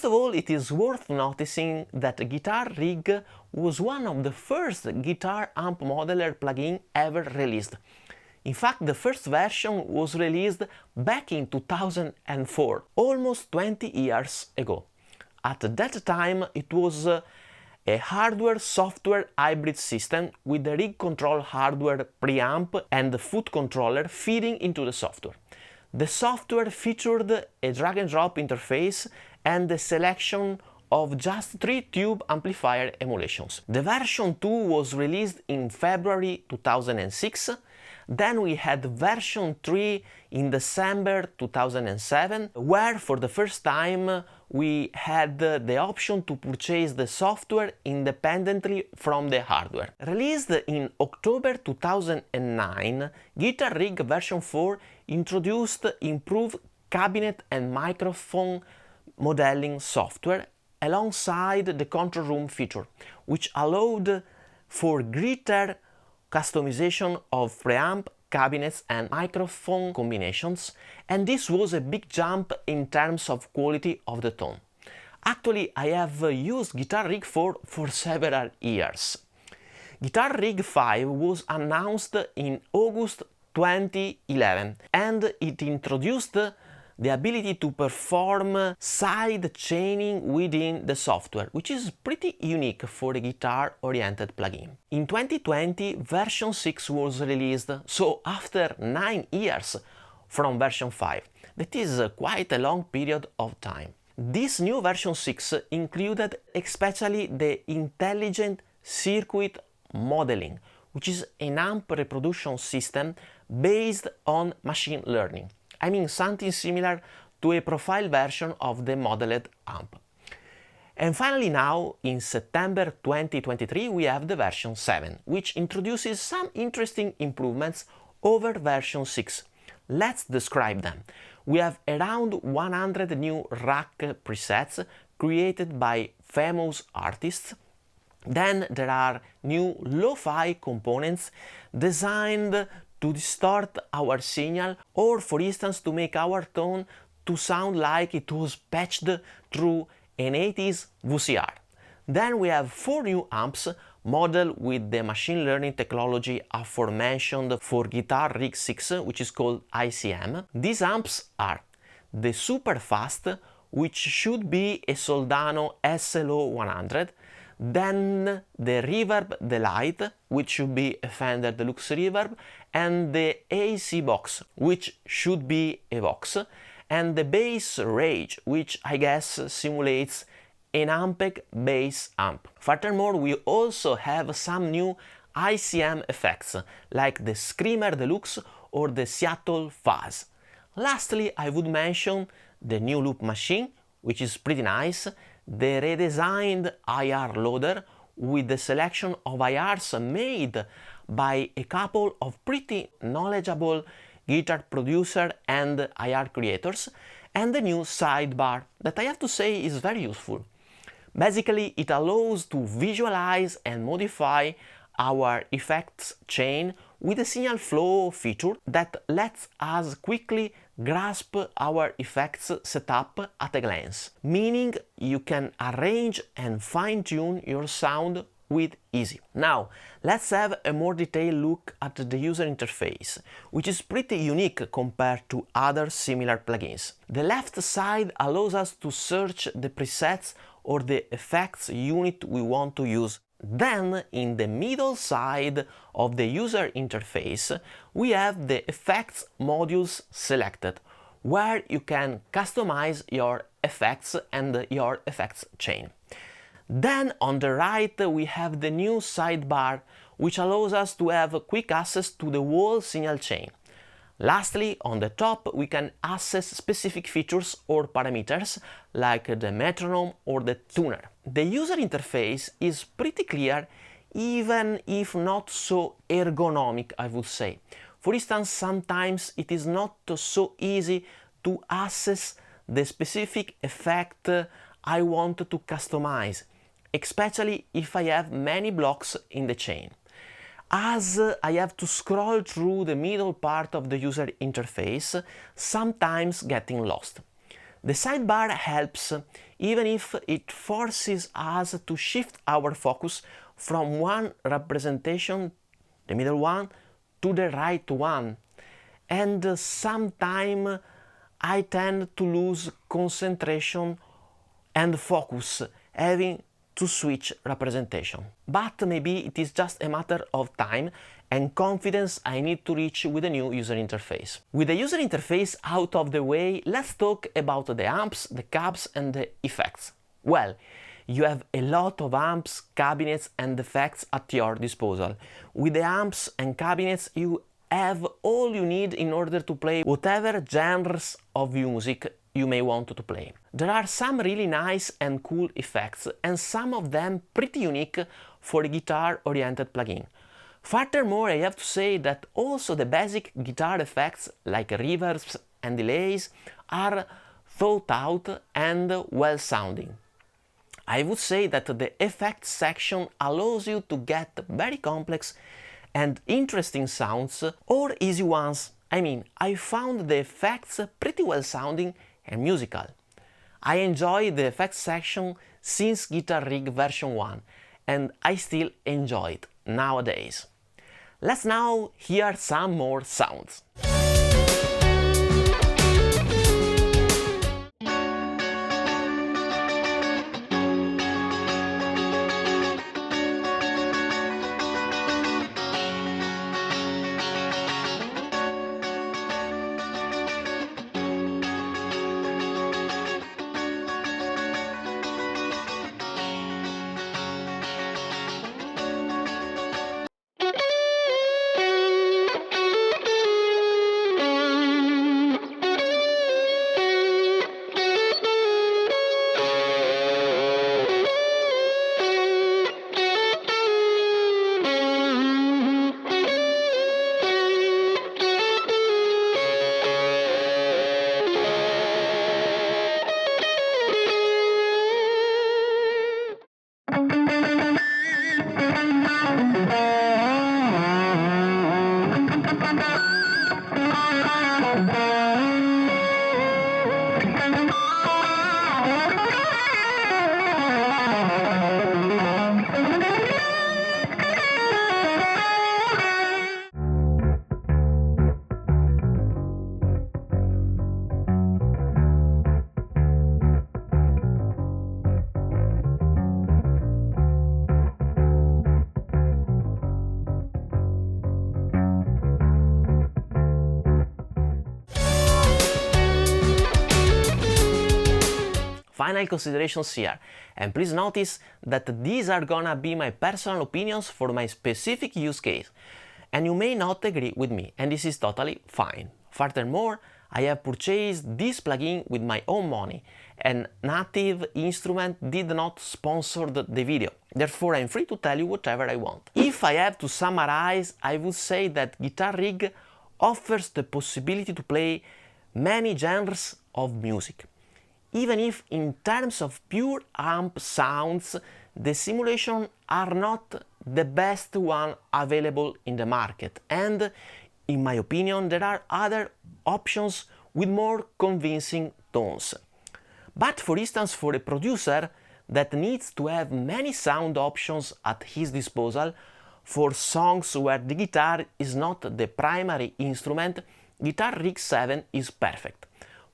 First of all, it is worth noticing that Guitar Rig was one of the first guitar amp modeler plugin ever released. In fact, the first version was released back in 2004, almost 20 years ago. At that time, it was a hardware-software hybrid system with the rig control hardware preamp and the foot controller feeding into the software. The software featured a drag-and-drop interface and a selection of just 3 tube amplifier emulations. The version 2 was released in February 2006, then we had version 3 in December 2007, where for the first time we had the option to purchase the software independently from the hardware. Released in October 2009, Guitar Rig version 4 introduced improved cabinet and microphone modeling software alongside the control room feature, which allowed for greater customization of preamp, cabinets and microphone combinations, and this was a big jump in terms of quality of the tone. Actually, I have used Guitar Rig 4 for several years. Guitar Rig 5 was announced in August 2011 and it introduced the ability to perform side chaining within the software, which is pretty unique for a guitar-oriented plugin. In 2020, version 6 was released, so after 9 years from version 5. That is quite a long period of time. This new version 6 included especially the intelligent circuit modeling, which is an amp reproduction system based on machine learning. I mean something similar to a profile version of the modeled amp. And finally now, in September 2023, we have the version 7, which introduces some interesting improvements over version 6. Let's describe them. We have around 100 new rack presets created by famous artists. Then there are new lo-fi components designed to distort our signal, or for instance to make our tone to sound like it was patched through an 80s VCR. Then we have 4 new amps modeled with the machine learning technology aforementioned for Guitar Rig 6, which is called ICM. These amps are the Super Fast, which should be a Soldano SLO 100, then the Reverb Delight, which should be a Fender Deluxe Reverb, and the AC Box, which should be a Vox, and the Bass Rage, which I guess simulates an Ampeg bass amp. Furthermore, we also have some new ICM effects, like the Screamer Deluxe or the Seattle Fuzz. Lastly, I would mention the new loop machine, which is pretty nice, the redesigned IR loader with the selection of IRs made by a couple of pretty knowledgeable guitar producer and IR creators, and the new sidebar that I have to say is very useful. Basically, it allows to visualize and modify our effects chain with a signal flow feature that lets us quickly grasp our effects setup at a glance, meaning you can arrange and fine-tune your sound with ease. Now, let's have a more detailed look at the user interface, which is pretty unique compared to other similar plugins. The left side allows us to search the presets or the effects unit we want to use. Then, in the middle side of the user interface, we have the effects modules selected, where you can customize your effects and your effects chain. Then on the right we have the new sidebar, which allows us to have quick access to the whole signal chain. Lastly, on the top we can access specific features or parameters like the metronome or the tuner. The user interface is pretty clear, even if not so ergonomic, I would say. For instance, sometimes it is not so easy to access the specific effect I want to customize, especially if I have many blocks in the chain, as I have to scroll through the middle part of the user interface, sometimes getting lost. The sidebar helps even if it forces us to shift our focus from one representation, the middle one, to the right one. And sometimes I tend to lose concentration and focus, having to switch representation. But maybe it is just a matter of time and confidence I need to reach with a new user interface. With the user interface out of the way, let's talk about the amps, the cabs and the effects. Well, you have a lot of amps, cabinets and effects at your disposal. With the amps and cabinets you have all you need in order to play whatever genres of music you may want to play. There are some really nice and cool effects and some of them pretty unique for a guitar-oriented plugin. Furthermore, I have to say that also the basic guitar effects like reverbs and delays are thought out and well sounding. I would say that the effects section allows you to get very complex and interesting sounds or easy ones. I mean, I found the effects pretty well sounding and musical. I enjoy the effects section since Guitar Rig version 1 and I still enjoy it nowadays. Let's now hear some more sounds. Final considerations here, and please notice that these are gonna be my personal opinions for my specific use case, and you may not agree with me, and this is totally fine. Furthermore, I have purchased this plugin with my own money, and Native Instrument did not sponsor the video, therefore I'm free to tell you whatever I want. If I have to summarize, I would say that Guitar Rig offers the possibility to play many genres of music. Even if in terms of pure amp sounds, the simulations are not the best one available in the market, and in my opinion there are other options with more convincing tones. But for instance, for a producer that needs to have many sound options at his disposal, for songs where the guitar is not the primary instrument, Guitar Rig 7 is perfect.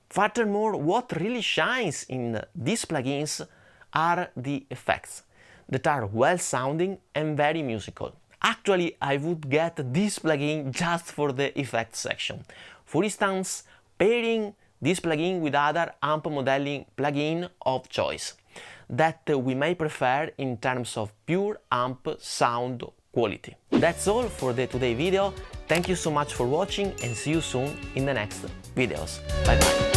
Furthermore, what really shines in these plugins are the effects that are well sounding and very musical. Actually, I would get this plugin just for the effects section. For instance, pairing this plugin with other amp modeling plugin of choice that we may prefer in terms of pure amp sound quality. That's all for the today video. Thank you so much for watching and see you soon in the next videos. Bye bye.